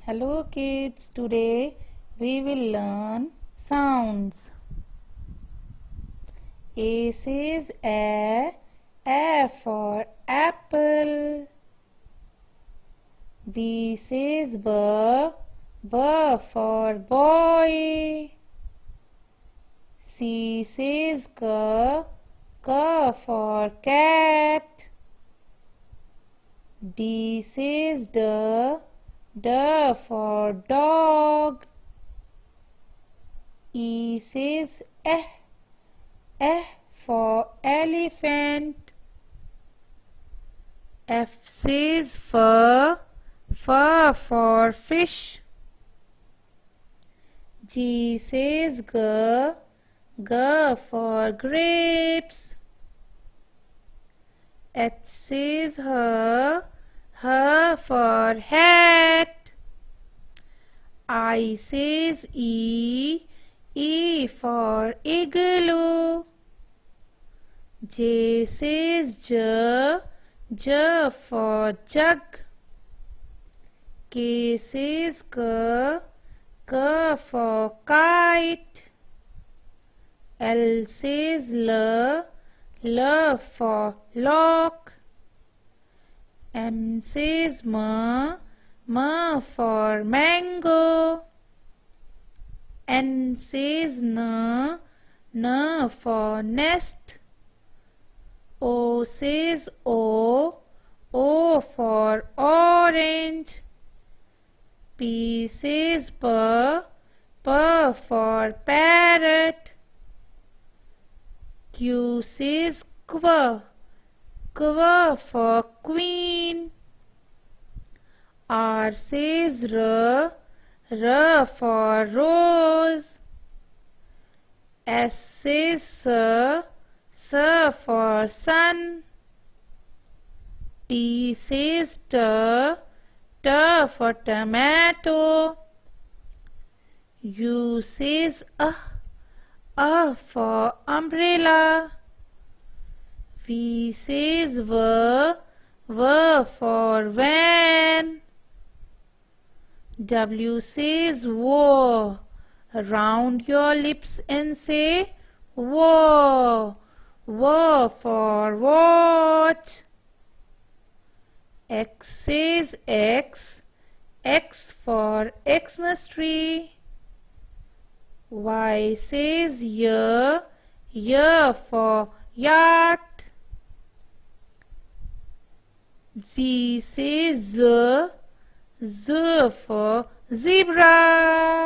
Hello kids, today we will learn sounds. A says A for apple. B says B for boy. C says K for cat. D says D for dog. E says Eh for elephant. F says F for fish. G says G for grapes. H says H for hat. I says E for igloo. J says J for jug. K says K for kite. L says L for lock. M says M for mango. N says N for nest. O says O for orange. P says P for parrot. Q says Q for queen. R says R for rose. S says S for sun. T says T for tomato. U says A for umbrella. V says V for van. W says wo. Round your lips and say wo. Wo for watch. X says X for Xmas tree. Y says Y for yacht. Z says Z for zebra.